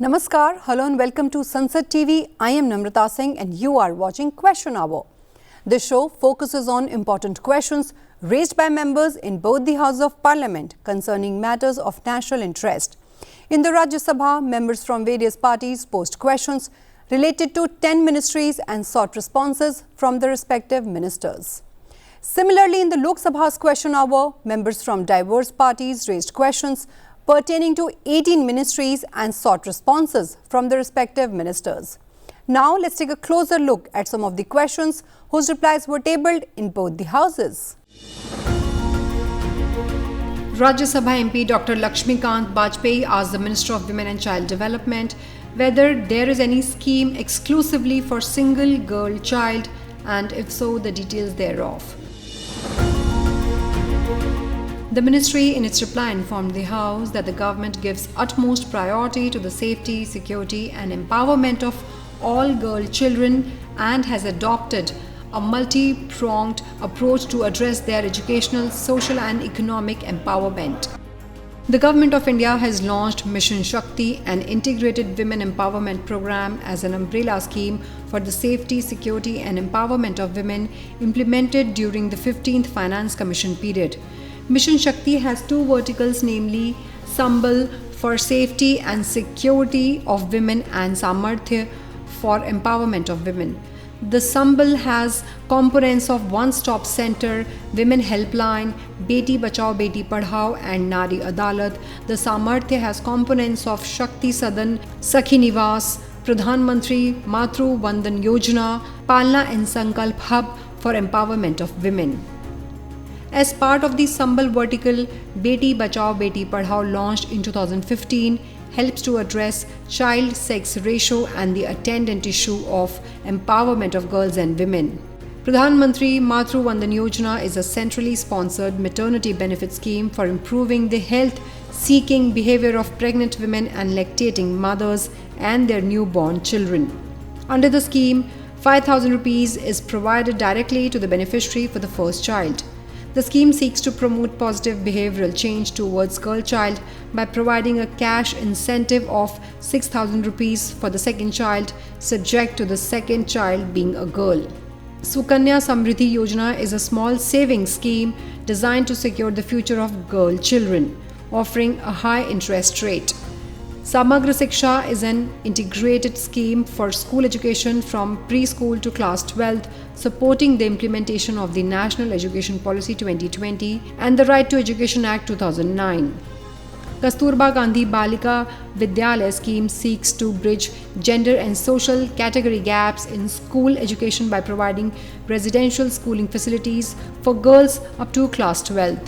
Namaskar, hello and welcome to Sansad TV. I am Namrata Singh and you are watching Question Hour. This show focuses on important questions raised by members in both the Houses of Parliament concerning matters of national interest. In the Rajya Sabha, members from various parties posed questions related to 10 ministries and sought responses from the respective ministers. Similarly, in the Lok Sabha's Question Hour, members from diverse parties raised questions pertaining to 18 ministries and sought responses from the respective ministers. Now, let's take a closer look at some of the questions whose replies were tabled in both the houses. Rajya Sabha MP Dr. Lakshmikant Bajpayee asked the Minister of Women and Child Development whether there is any scheme exclusively for single girl child and if so, the details thereof. The ministry in its reply informed the House that the government gives utmost priority to the safety, security and empowerment of all girl children and has adopted a multi-pronged approach to address their educational, social and economic empowerment. The Government of India has launched Mission Shakti, an integrated women empowerment program as an umbrella scheme for the safety, security and empowerment of women implemented during the 15th Finance Commission period. Mission Shakti has two verticals, namely Sambal for safety and security of women and Samarthya for empowerment of women. The Sambal has components of one-stop center, women helpline, Beti Bachao Beti Padhao and Nari Adalat. The Samarthya has components of Shakti Sadan, Sakhi Nivas, Pradhan Mantri Matru Vandan Yojana, Palna and Sankalp Hub for empowerment of women. As part of the Sambal vertical, Beti Bachao Beti Padhao, launched in 2015, helps to address child sex ratio and the attendant issue of empowerment of girls and women. Pradhan Mantri Matru Vandan Yojana is a centrally sponsored maternity benefit scheme for improving the health-seeking behavior of pregnant women and lactating mothers and their newborn children. Under the scheme, 5,000 rupees is provided directly to the beneficiary for the first child. The scheme seeks to promote positive behavioral change towards girl child by providing a cash incentive of 6,000 rupees for the second child, subject to the second child being a girl. Sukanya Samriddhi Yojana is a small savings scheme designed to secure the future of girl children, offering a high interest rate. Samagra Siksha is an integrated scheme for school education from preschool to class 12, supporting the implementation of the National Education Policy 2020 and the Right to Education Act 2009. Kasturba Gandhi Balika Vidyalaya scheme seeks to bridge gender and social category gaps in school education by providing residential schooling facilities for girls up to class 12.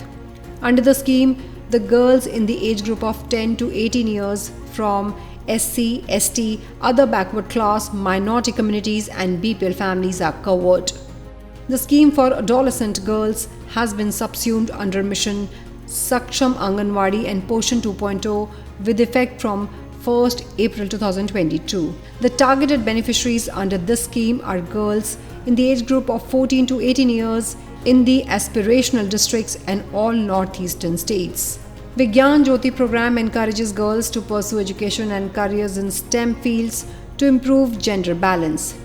Under the scheme, the girls in the age group of 10 to 18 years from SC, ST, other backward class, minority communities and BPL families are covered. The scheme for adolescent girls has been subsumed under Mission Saksham Anganwadi and Poshan 2.0 with effect from 1st April 2022. The targeted beneficiaries under this scheme are girls in the age group of 14 to 18 years in the aspirational districts and all northeastern states. Vigyan Jyoti program encourages girls to pursue education and careers in STEM fields to improve gender balance.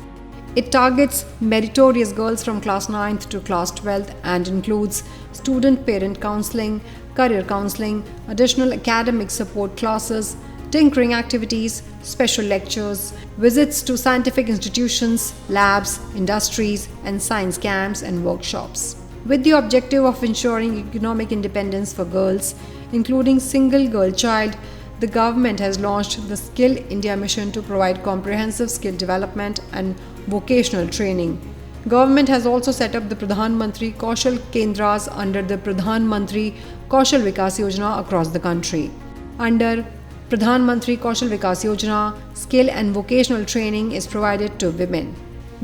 It targets meritorious girls from class 9th to class 12th and includes student parent counseling, career counseling, additional academic support classes, tinkering activities, special lectures, visits to scientific institutions, labs, industries, and science camps and workshops. With the objective of ensuring economic independence for girls, including single girl child, the government has launched the Skill India Mission to provide comprehensive skill development and vocational training. Government has also set up the Pradhan Mantri Kaushal Kendras under the Pradhan Mantri Kaushal Vikas Yojana across the country. Under Pradhan Mantri Kaushal Vikas Yojana, skill and vocational training is provided to women.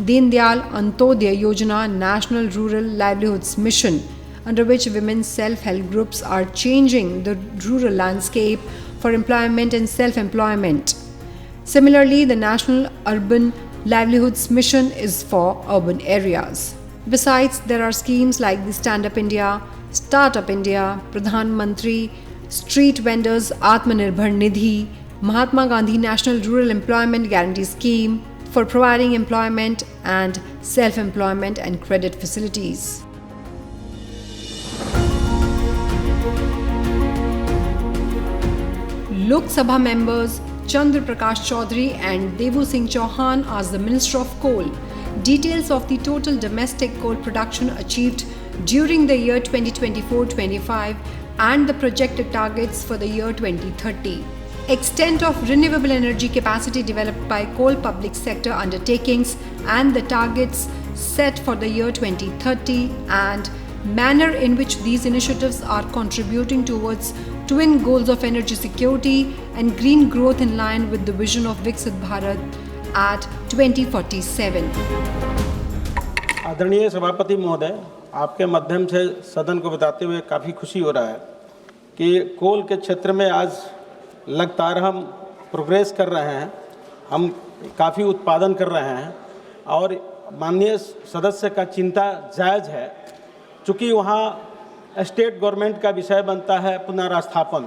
Deen Dayal Antyodaya Yojana, National Rural Livelihoods Mission, under which women's self-help groups are changing the rural landscape for employment and self-employment. Similarly, the National Urban Livelihoods Mission is for urban areas. Besides, there are schemes like the Stand Up India, Start Up India, Pradhan Mantri Street Vendors Atmanirbhar Nidhi, Mahatma Gandhi National Rural Employment Guarantee Scheme for providing employment and self-employment and credit facilities. Lok Sabha members Chandra Prakash Chaudhary and Devu Singh Chauhan as the Minister of Coal. Details of the total domestic coal production achieved during the year 2024-25 and the projected targets for the year 2030. Extent of renewable energy capacity developed by coal public sector undertakings and the targets set for the year 2030 and manner in which these initiatives are contributing towards twin goals of energy security and green growth in line with the vision of Viksit Bharat at 2047. आदरणीय सभापति महोदय, आपके माध्यम से सदन को बताते हुए काफ़ी खुशी हो रहा है कि कोल के क्षेत्र में आज लगातार हम प्रोग्रेस कर रहे हैं, हम काफ़ी उत्पादन कर रहे हैं और माननीय सदस्य का चिंता जायज़ है, चूँकि वहाँ स्टेट गवर्नमेंट का विषय बनता है पुनर्स्थापन।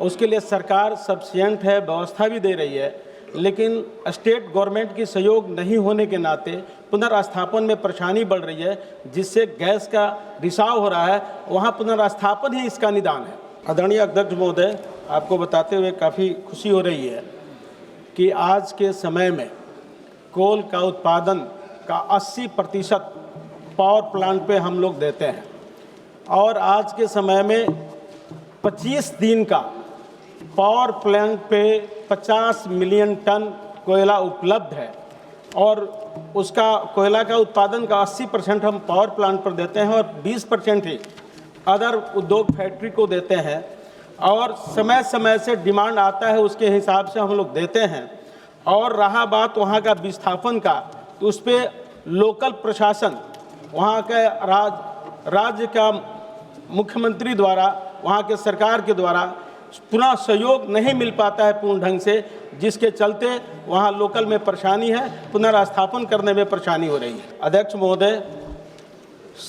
उसके लिए सरकार सफिशिएंट है, व्यवस्था भी दे रही है, लेकिन स्टेट गवर्नमेंट की सहयोग नहीं होने के नाते पुनर्स्थापन में परेशानी बढ़ रही है, जिससे गैस का रिसाव हो रहा है। वहाँ पुनर्स्थापन ही इसका निदान है। आदरणीय अध्यक्ष महोदय, आपको बताते हुए काफ़ी खुशी हो रही है कि आज के समय में कोल का उत्पादन का 80% पावर प्लांट पे हम लोग देते हैं और आज के समय में 25 दिन का पावर प्लांट पे 50 मिलियन टन कोयला उपलब्ध है और उसका कोयला का उत्पादन का 80% हम पावर प्लांट पर देते हैं और 20% ही अदर उद्योग फैक्ट्री को देते हैं और समय समय से डिमांड आता है, उसके हिसाब से हम लोग देते हैं। और रहा बात वहाँ का विस्थापन का, तो उस पर लोकल प्रशासन, वहाँ के राज्य का मुख्यमंत्री द्वारा, वहाँ के सरकार के द्वारा पूरा सहयोग नहीं मिल पाता है पूर्ण ढंग से, जिसके चलते वहाँ लोकल में परेशानी है, पुनर्स्थापन करने में परेशानी हो रही है। अध्यक्ष महोदय,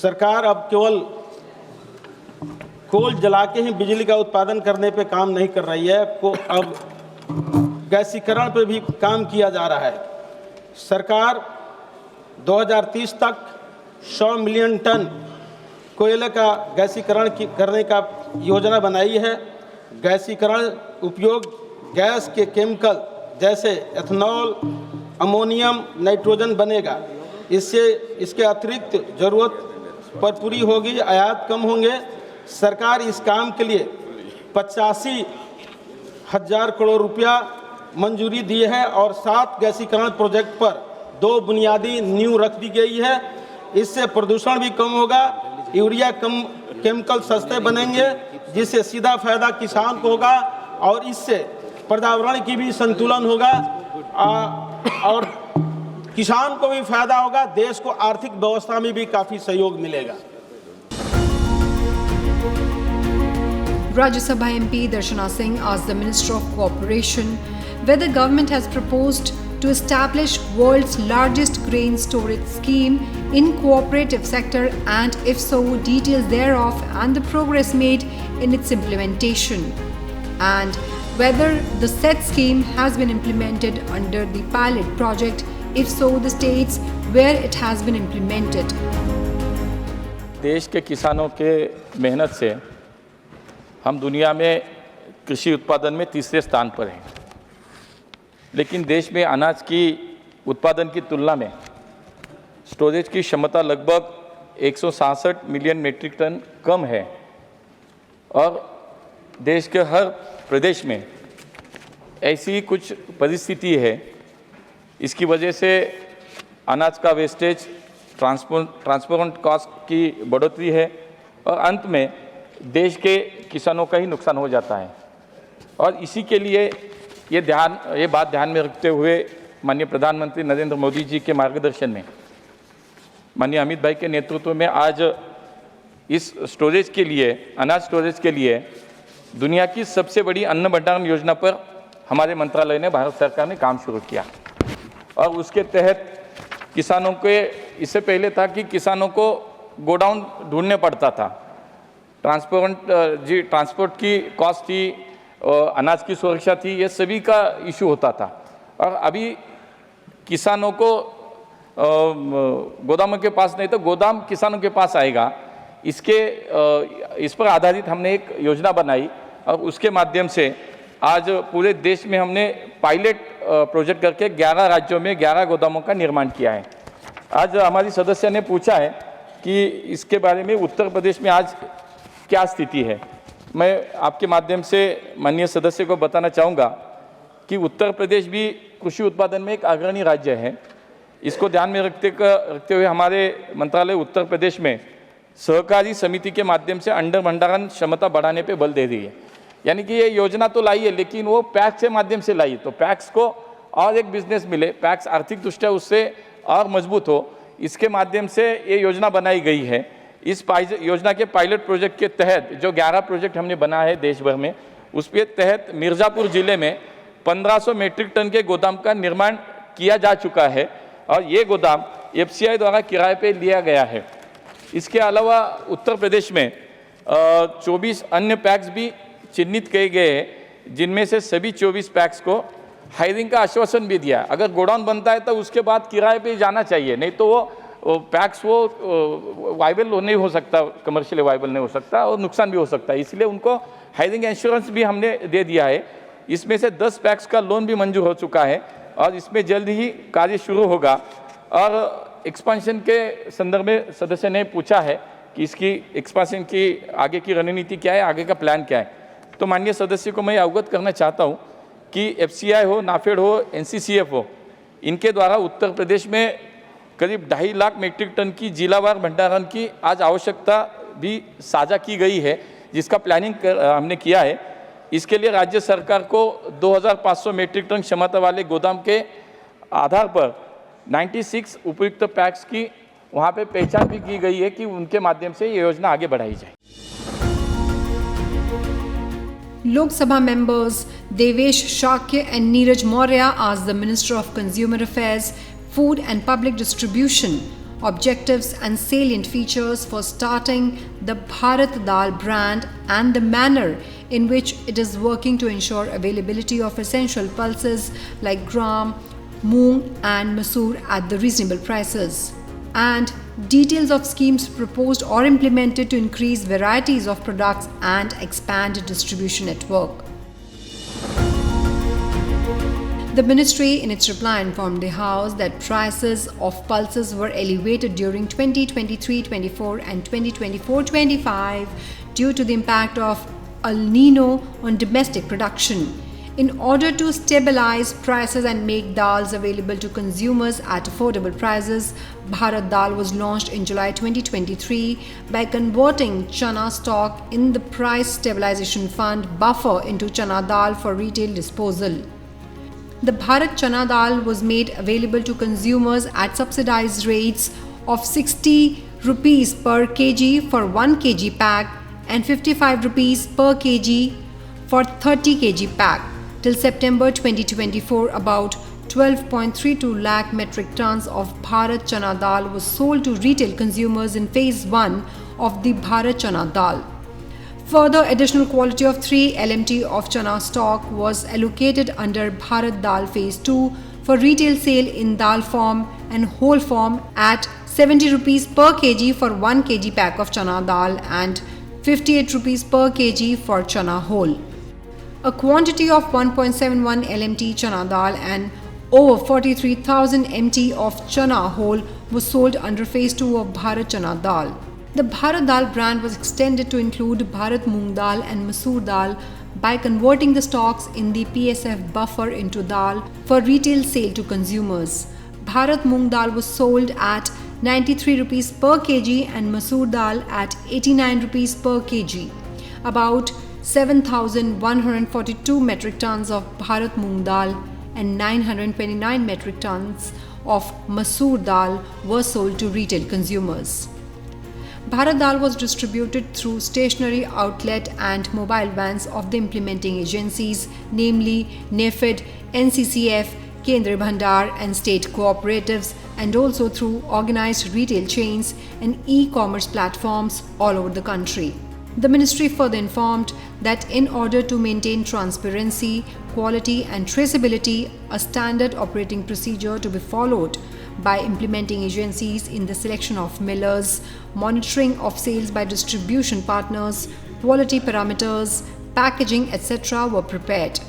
सरकार अब केवल कोल जला के ही बिजली का उत्पादन करने पे काम नहीं कर रही है, अब गैसीकरण पे भी काम किया जा रहा है। सरकार 2030 तक 100 मिलियन टन कोयले का गैसीकरण करने का योजना बनाई है। गैसीकरण उपयोग गैस के केमिकल जैसे एथेनॉल, अमोनियम, नाइट्रोजन बनेगा। इससे इसके अतिरिक्त ज़रूरत पर पूरी होगी, आयात कम होंगे। सरकार इस काम के लिए 85,000 करोड़ रुपया मंजूरी दी है और 7 गैसीकरण प्रोजेक्ट पर 2 बुनियादी नींव रख दी गई है। इससे प्रदूषण भी कम होगा, यूरिया कम, केमिकल सस्ते बनेंगे, जिससे सीधा फायदा किसान को होगा और इससे पर्यावरण की भी संतुलन होगा और किसान को भी फायदा होगा, देश को आर्थिक व्यवस्था में भी काफ़ी सहयोग मिलेगा। Rajya Sabha MP Darshana Singh asked the Minister of Cooperation whether government has proposed to establish world's largest grain storage scheme in cooperative sector and if so, details thereof and the progress made in its implementation, and whether the said scheme has been implemented under the pilot project, if so, the states where it has been implemented. देश के किसानों के मेहनत से हम दुनिया में कृषि उत्पादन में तीसरे स्थान पर हैं, लेकिन देश में अनाज की उत्पादन की तुलना में स्टोरेज की क्षमता लगभग 166 मिलियन मीट्रिक टन कम है और देश के हर प्रदेश में ऐसी कुछ परिस्थिति है। इसकी वजह से अनाज का वेस्टेज, ट्रांसपोर्ट कॉस्ट की बढ़ोतरी है और अंत में देश के किसानों का ही नुकसान हो जाता है। और इसी के लिए ये बात ध्यान में रखते हुए माननीय प्रधानमंत्री नरेंद्र मोदी जी के मार्गदर्शन में, माननीय अमित भाई के नेतृत्व में आज इस स्टोरेज के लिए, अनाज स्टोरेज के लिए दुनिया की सबसे बड़ी अन्न भंडारण योजना पर हमारे मंत्रालय ने, भारत सरकार ने काम शुरू किया। और उसके तहत किसानों के, इससे पहले था कि किसानों को गोडाउन ढूंढने पड़ता था, ट्रांसपोर्ट की कॉस्ट थी अनाज की सुरक्षा थी, ये सभी का इशू होता था। और अभी किसानों को गोदामों के पास नहीं तो गोदाम किसानों के पास आएगा, इस पर आधारित हमने एक योजना बनाई और उसके माध्यम से आज पूरे देश में हमने पायलट प्रोजेक्ट करके 11 राज्यों में 11 गोदामों का निर्माण किया है। आज हमारी सदस्य ने पूछा है कि इसके बारे में उत्तर प्रदेश में आज क्या स्थिति है। मैं आपके माध्यम से माननीय सदस्य को बताना चाहूँगा कि उत्तर प्रदेश भी कृषि उत्पादन में एक अग्रणी राज्य है। इसको ध्यान में रखते हुए हमारे मंत्रालय उत्तर प्रदेश में सहकारी समिति के माध्यम से अंडर भंडारण क्षमता बढ़ाने पे बल दे रही है। यानी कि ये योजना तो लाई है लेकिन वो पैक्स के माध्यम से लाई, तो पैक्स को और एक बिजनेस मिले, पैक्स आर्थिक दृष्टया उससे और मजबूत हो, इसके माध्यम से ये योजना बनाई गई है। इस योजना के पायलट प्रोजेक्ट के तहत जो 11 प्रोजेक्ट हमने बनाया है देश भर में, उसके तहत मिर्ज़ापुर जिले में 1500 मीट्रिक टन के गोदाम का निर्माण किया जा चुका है और ये गोदाम FCI द्वारा किराए पे लिया गया है। इसके अलावा उत्तर प्रदेश में 24 अन्य पैक्स भी चिन्हित किए गए हैं, जिनमें से सभी 24 पैक्स को हायरिंग का आश्वासन भी दिया। अगर गोडाउन बनता है तो उसके बाद किराए पे जाना चाहिए, नहीं तो वो पैक्स वाइबल नहीं हो सकता, कमर्शियली वाइबल नहीं हो सकता और नुकसान भी हो सकता है। इसलिए उनको हायरिंग इंश्योरेंस भी हमने दे दिया है। इसमें से 10 पैक्स का लोन भी मंजूर हो चुका है और इसमें जल्द ही कार्य शुरू होगा। और एक्सपांशन के संदर्भ में सदस्य ने पूछा है कि इसकी एक्सपांशन की आगे की रणनीति क्या है, आगे का प्लान क्या है। तो माननीय सदस्य को मैं अवगत करना चाहता हूँ कि FCI हो, नाफेड हो, NCCF हो, इनके द्वारा उत्तर प्रदेश में करीब 2.5 लाख मीट्रिक टन की जिलावार भंडारण की आज आवश्यकता भी साझा की गई है, जिसका प्लानिंग हमने किया है। इसके लिए राज्य सरकार को 2500 मीट्रिक टन क्षमता वाले गोदाम के आधार पर 96 उपयुक्त पैक्स की वहाँ पे पहचान भी की गई है कि उनके माध्यम से ये योजना आगे बढ़ाई जाए। Lok Sabha members Devesh Shakya and Neeraj Maurya asked the Minister of Consumer Affairs, Food and Public Distribution objectives and salient features for starting the Bharat Dal brand and the manner in which it is working to ensure availability of essential pulses like gram, moong and masoor at the reasonable prices, and details of schemes proposed or implemented to increase varieties of products and expand distribution network. The ministry in its reply informed the House that prices of pulses were elevated during 2023-24 and 2024-25 due to the impact of El Nino on domestic production. In order to stabilize prices and make dals available to consumers at affordable prices, Bharat Dal was launched in July 2023 by converting chana stock in the Price Stabilization Fund buffer into chana dal for retail disposal. The Bharat Chana Dal was made available to consumers at subsidized rates of 60 rupees per kg for 1 kg pack and 55 rupees per kg for 30 kg pack. Till September 2024, about 12.32 lakh metric tons of Bharat Chana Dal was sold to retail consumers in Phase 1 of the Bharat Chana Dal. Further, additional quality of 3 LMT of chana stock was allocated under Bharat Dal Phase 2 for retail sale in dal form and whole form at 70 rupees per kg for 1 kg pack of chana dal and 58 rupees per kg for chana whole. A quantity of 1.71 LMT chana dal and over 43,000 MT of chana whole was sold under Phase 2 of Bharat Chana Dal. The Bharat Dal brand was extended to include Bharat Moong Dal and Masoor Dal by converting the stocks in the PSF buffer into dal for retail sale to consumers. Bharat Moong Dal was sold at 93 rupees per kg and Masoor Dal at 89 rupees per kg. About 7,142 metric tons of Bharat Moong Dal and 929 metric tons of Masoor Dal were sold to retail consumers. Bharat Dal was distributed through stationary outlet and mobile vans of the implementing agencies, namely NAFED, NCCF, Kendriya Bhandar and state cooperatives, and also through organized retail chains and e-commerce platforms all over the country. The ministry further informed that in order to maintain transparency, quality and traceability, a standard operating procedure to be followed by implementing agencies in the selection of millers, monitoring of sales by distribution partners, quality parameters, packaging, etc. were prepared.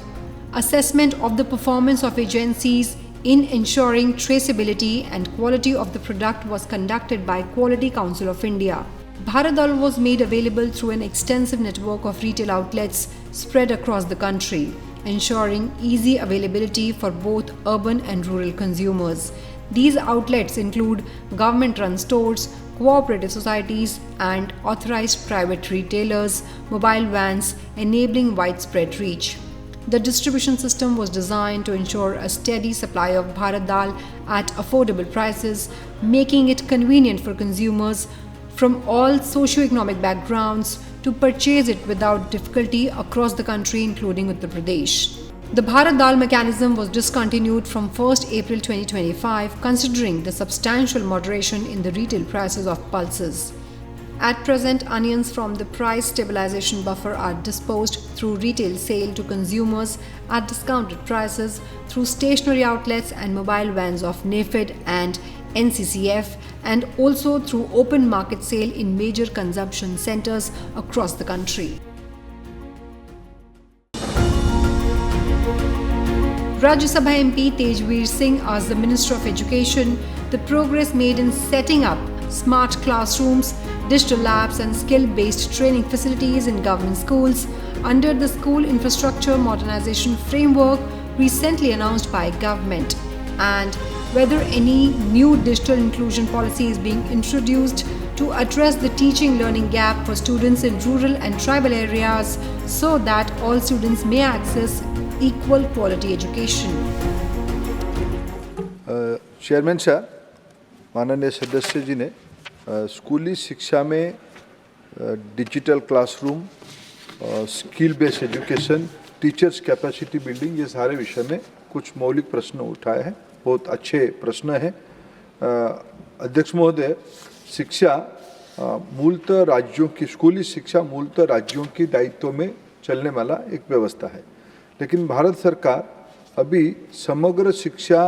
Assessment of the performance of agencies in ensuring traceability and quality of the product was conducted by Quality Council of India. Bharat Dal was made available through an extensive network of retail outlets spread across the country, ensuring easy availability for both urban and rural consumers. These outlets include government-run stores, cooperative societies, and authorized private retailers, mobile vans, enabling widespread reach. The distribution system was designed to ensure a steady supply of Bharat Dal at affordable prices, making it convenient for consumers from all socio-economic backgrounds to purchase it without difficulty across the country, including Uttar Pradesh. The Bharat Dal mechanism was discontinued from 1st April 2025, considering the substantial moderation in the retail prices of pulses. At present, onions from the price stabilization buffer are disposed through retail sale to consumers at discounted prices through stationary outlets and mobile vans of NAFED and NCCF, and also through open market sale in major consumption centers across the country. Rajya Sabha MP Tejveer Singh asked the Minister of Education the progress made in setting up smart classrooms, digital labs and skill-based training facilities in government schools under the School Infrastructure Modernization Framework recently announced by government, and whether any new digital inclusion policy is being introduced to address the teaching-learning gap for students in rural and tribal areas so that all students may access equal quality education. Chairman साहब, माननीय सदस्य जी ने स्कूली शिक्षा में digital classroom, skill based education, teachers capacity building, ये सारे विषय में कुछ मौलिक प्रश्न उठाए हैं। बहुत अच्छे प्रश्न हैं। अध्यक्ष महोदय, शिक्षा मूलतः राज्यों की, स्कूली शिक्षा मूलतः राज्यों की दायित्व में चलने वाला एक व्यवस्था है, लेकिन भारत सरकार अभी समग्र शिक्षा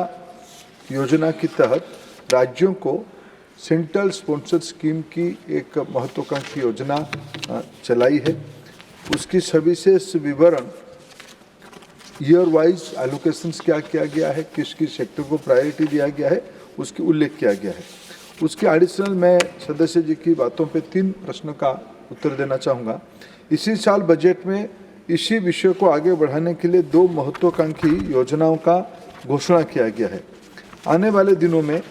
योजना के तहत राज्यों को सेंट्रल स्पॉन्सर्ड स्कीम की एक महत्वाकांक्षी योजना चलाई है। उसकी सविशेष विवरण ईयर वाइज एलोकेशंस क्या किया गया है, किस किस सेक्टर को प्रायोरिटी दिया गया है, उसकी उल्लेख किया गया है। उसके एडिशनल मैं सदस्य जी की बातों पे 3 प्रश्न का उत्तर देना चाहूँगा। इसी साल बजट में इसी विषय को आगे बढ़ाने के लिए 2 महत्वाकांक्षी योजनाओं का घोषणा किया गया है। आने वाले दिनों में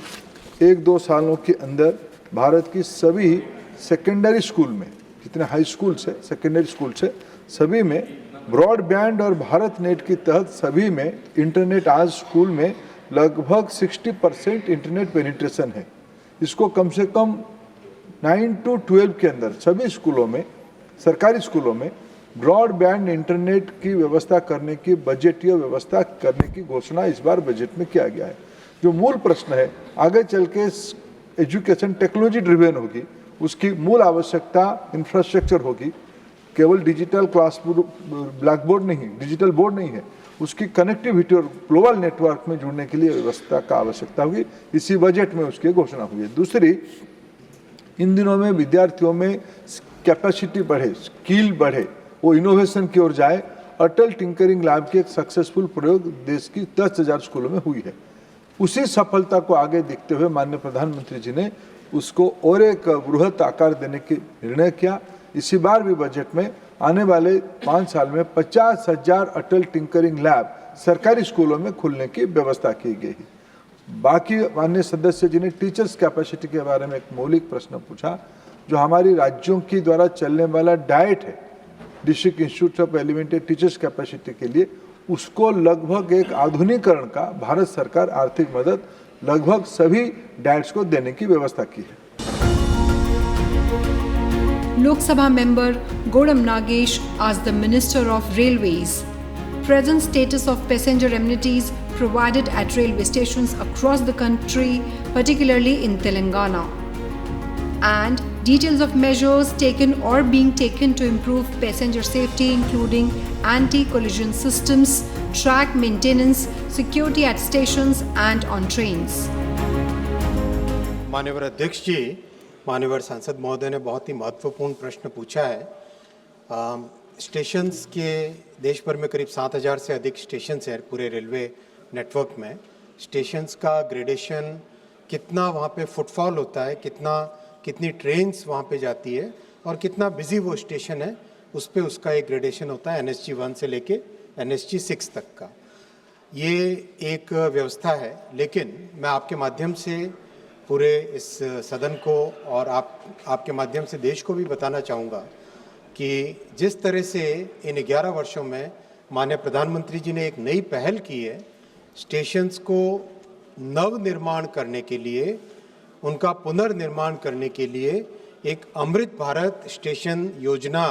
1-2 सालों के अंदर भारत की सभी सेकेंडरी स्कूल में, जितने हाई स्कूल से सेकेंडरी स्कूल से सभी में ब्रॉडबैंड और भारत नेट के तहत सभी में इंटरनेट, आज स्कूल में लगभग 60% इंटरनेट पेनिट्रेशन है। इसको कम से कम 9 to 12 के अंदर सभी स्कूलों में, सरकारी स्कूलों में ब्रॉडबैंड इंटरनेट की व्यवस्था करने की, बजटीय व्यवस्था करने की घोषणा इस बार बजट में किया गया है। जो मूल प्रश्न है, आगे चल के एजुकेशन टेक्नोलॉजी ड्रिवेन होगी, उसकी मूल आवश्यकता इंफ्रास्ट्रक्चर होगी। केवल डिजिटल क्लास ब्लैक बोर्ड नहीं, डिजिटल बोर्ड नहीं है, उसकी कनेक्टिविटी और ग्लोबल नेटवर्क में जुड़ने के लिए व्यवस्था का आवश्यकता होगी। इसी बजट में उसकी घोषणा हुई है। दूसरी, इन दिनों में विद्यार्थियों में कैपेसिटी बढ़े, स्किल बढ़े, वो इनोवेशन की ओर जाए। अटल टिंकरिंग लैब की एक सक्सेसफुल प्रयोग देश की 10,000 स्कूलों में हुई है। उसी सफलता को आगे देखते हुए माननीय प्रधानमंत्री जी ने उसको और एक बृहत आकार देने की निर्णय किया। इसी बार भी बजट में आने वाले 5 साल में 50,000 अटल टिंकरिंग लैब सरकारी स्कूलों में खुलने की व्यवस्था की गई है। बाकी माननीय सदस्य जी ने टीचर्स कैपेसिटी के बारे में एक मौलिक प्रश्न पूछा। जो हमारी राज्यों की द्वारा चलने वाला डाइट है, district institute of elementary teachers capacity के लिए, उसको लगभग एक आधुनिकीकरण का भारत सरकार आर्थिक मदद लगभग सभी डाइट्स को देने की व्यवस्था की है। Lok Sabha member Godam Nagesh asked the Minister of Railways present status of passenger amenities provided at railway stations across the country, particularly in Telangana, and details of measures taken or being taken to improve passenger safety, including anti-collision systems, track maintenance, security at stations and on trains. माननीय अध्यक्ष जी, माननीय सांसद महोदय ने बहुत ही महत्वपूर्ण प्रश्न पूछा है। स्टेशंस के देश भर में करीब 7,000 से अधिक स्टेशंस हैं पूरे रेलवे नेटवर्क में। स्टेशंस का ग्रेडेशन, कितना वहाँ पे फुटफॉल होता है, कितनी ट्रेन्स वहाँ पे जाती है और कितना बिजी वो स्टेशन है, उस पे उसका एक ग्रेडेशन होता है NSG 1 से लेके NSG 6 तक का। ये एक व्यवस्था है, लेकिन मैं आपके माध्यम से पूरे इस सदन को और आपके माध्यम से देश को भी बताना चाहूँगा कि जिस तरह से इन 11 वर्षों में माननीय प्रधानमंत्री जी ने एक नई पहल की है, स्टेशंस को नवनिर्माण करने के लिए, उनका पुनर्निर्माण करने के लिए एक अमृत भारत स्टेशन योजना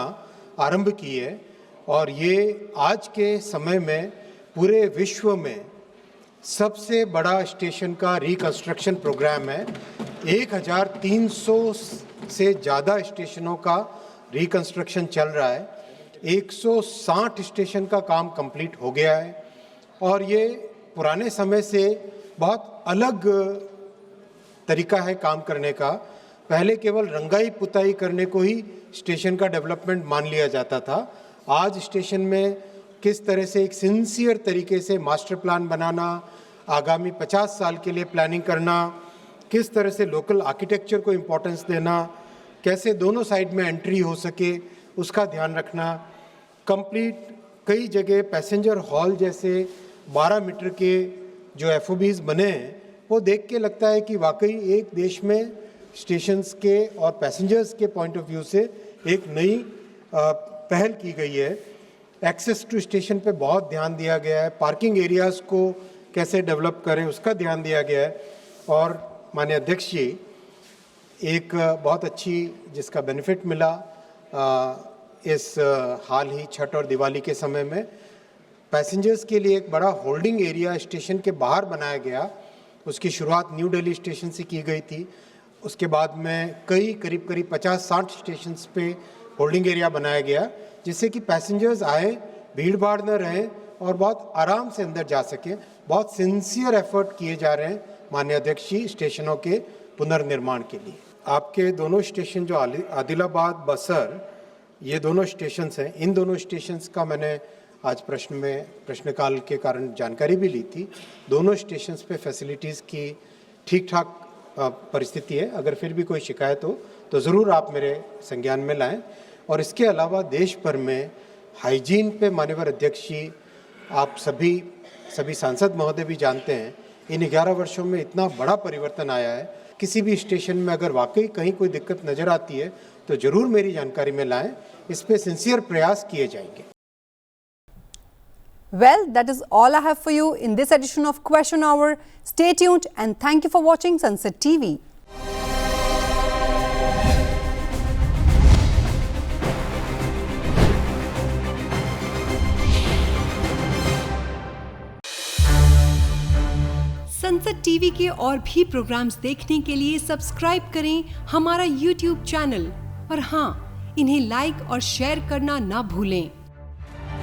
आरंभ की है। और ये आज के समय में पूरे विश्व में सबसे बड़ा स्टेशन का रिकंस्ट्रक्शन प्रोग्राम है। 1300 से ज़्यादा स्टेशनों का रिकंस्ट्रक्शन चल रहा है। 160 स्टेशन का काम कंप्लीट हो गया है और ये पुराने समय से बहुत अलग तरीका है काम करने का। पहले केवल रंगाई पुताई करने को ही स्टेशन का डेवलपमेंट मान लिया जाता था। आज स्टेशन में किस तरह से एक सिंसियर तरीके से मास्टर प्लान बनाना, आगामी 50 साल के लिए प्लानिंग करना, किस तरह से लोकल आर्किटेक्चर को इम्पोर्टेंस देना, कैसे दोनों साइड में एंट्री हो सके उसका ध्यान रखना, कंप्लीट कई जगह पैसेंजर हॉल जैसे 12 मीटर के जो FOBs बने हैं, वो देख के लगता है कि वाकई एक देश में स्टेशंस के और पैसेंजर्स के पॉइंट ऑफ व्यू से एक नई पहल की गई है। एक्सेस टू स्टेशन पे बहुत ध्यान दिया गया है। पार्किंग एरियाज़ को कैसे डेवलप करें उसका ध्यान दिया गया है। और माननीय अध्यक्ष जी, एक बहुत अच्छी जिसका बेनिफिट मिला इस हाल ही छठ और दिवाली के समय में, पैसेंजर्स के लिए एक बड़ा होल्डिंग एरिया स्टेशन के बाहर बनाया गया। उसकी शुरुआत न्यू दिल्ली स्टेशन से की गई थी। उसके बाद में करीब 50-60 स्टेशंस पे होल्डिंग एरिया बनाया गया, जिससे कि पैसेंजर्स आए, भीड़ भाड़ न रहे और बहुत आराम से अंदर जा सके। बहुत सिंसियर एफर्ट किए जा रहे हैं माननीय अध्यक्ष जी स्टेशनों के पुनर्निर्माण के लिए। आपके दोनों स्टेशन जो आदिलाबाद, बसर, ये दोनों स्टेशंस हैं, इन दोनों स्टेशंस का मैंने आज प्रश्नकाल के कारण जानकारी भी ली थी। दोनों स्टेशंस पे फैसिलिटीज़ की ठीक ठाक परिस्थिति है। अगर फिर भी कोई शिकायत हो तो ज़रूर आप मेरे संज्ञान में लाएं। और इसके अलावा देश भर में हाइजीन पे माननीय अध्यक्ष जी, आप सभी सांसद महोदय भी जानते हैं, इन 11 वर्षों में इतना बड़ा परिवर्तन आया है। किसी भी स्टेशन में अगर वाकई कहीं कोई दिक्कत नज़र आती है तो ज़रूर मेरी जानकारी में लाएं। इस पे सिंसियर प्रयास किए जाएंगे। Well, that is all I have for you in this edition of Question Hour. Stay tuned and thank you for watching Sunset TV. Sunset TV के और भी प्रोग्राम्स देखने के लिए सब्सक्राइब करें हमारा YouTube चैनल और हाँ, इन्हें लाइक और शेयर करना ना भूलें।